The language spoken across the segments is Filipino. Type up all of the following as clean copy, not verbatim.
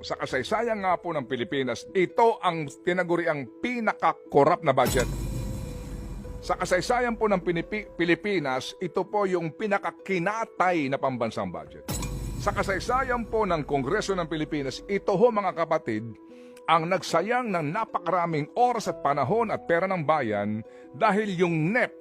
sa kasaysayan nga po ng Pilipinas, ito ang tinaguriang pinaka-corrupt na budget. Sa kasaysayan po ng Pilipinas, ito po yung pinakakinatay na pambansang budget. Sa kasaysayan po ng Kongreso ng Pilipinas, ito ho mga kapatid, ang nagsayang ng napakaraming oras at panahon at pera ng bayan dahil yung NEP,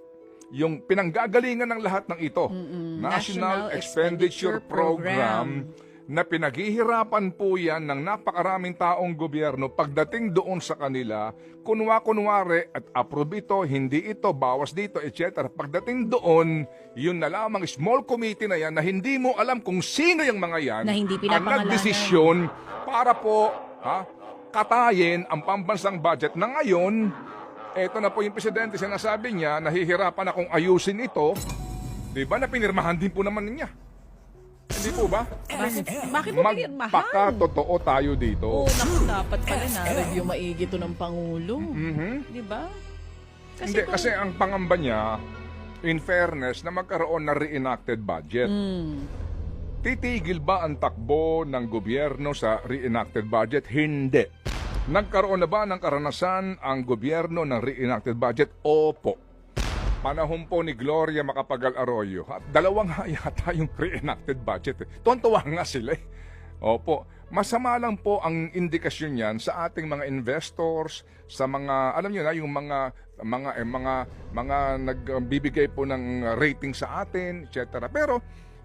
yung pinanggagalingan ng lahat ng ito, National Expenditure Program, na pinaghihirapan po yan ng napakaraming taong gobyerno pagdating doon sa kanila, kunwari at approve ito, hindi ito, bawas dito, etc. Pagdating doon, yun na lamang small committee na yan na hindi mo alam kung sino yung mga yan Na hindi ang pinapangalanan. nagdesisyon para po katayin ang pambansang budget na ngayon. Eto na po yung presidente, sinasabi niya, nahihirapan akong ayusin ito. Diba na pinirmahan din po naman niya? Hindi po ba? Bakit mo pinirmahan? Magpakatotoo tayo dito. Oo, naku, dapat pala na-review maigi ito ng Pangulo. Di ba? Hindi, kasi ang pangamba niya, in fairness, na magkaroon na reenacted budget. Titigil ba ang takbo ng gobyerno sa reenacted budget? Hindi. Nagkaroon na ba ng karanasan ang gobyerno ng reenacted budget? Opo. Panahon po ni Gloria Macapagal Arroyo. At dalawang yata yung reenacted budget. Tontuwa nga sila eh. Opo. Masama lang po ang indikasyon yan sa ating mga investors, sa mga, alam niyo na, yung mga nagbibigay po ng rating sa atin, etc. Pero,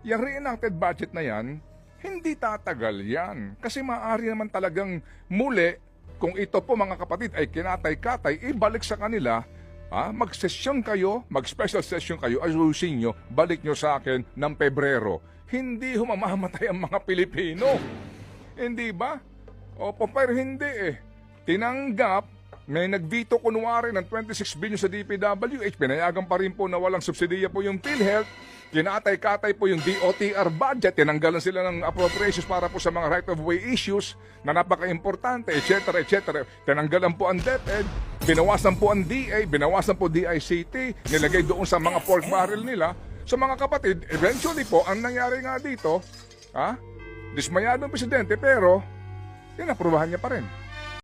yung reenacted budget na yan, hindi tatagal yan. Kasi maaari naman talagang muli, kung ito po mga kapatid ay kinatay-katay, ibalik sa kanila, mag-session kayo, mag-special session kayo, ayusin nyo, balik nyo sa akin ng Pebrero. Hindi humamamatay ang mga Pilipino. Hindi ba? Opo, pero hindi eh. Tinanggap, may nag-veto kunwari ng 26 billion sa DPWH, pinayagan pa rin po na walang subsidiya po yung PhilHealth, kinatay-katay po yung DOTR budget, tinanggalan sila ng appropriations para po sa mga right-of-way issues na napaka-importante, etc. etc. Tinanggalan po ang DepEd, binawasan po ang DA, binawasan po DICT, nilagay doon sa mga pork barrel nila. So mga kapatid, eventually po, ang nangyari nga dito, dismayado ang presidente, pero tinaprubahan niya pa rin.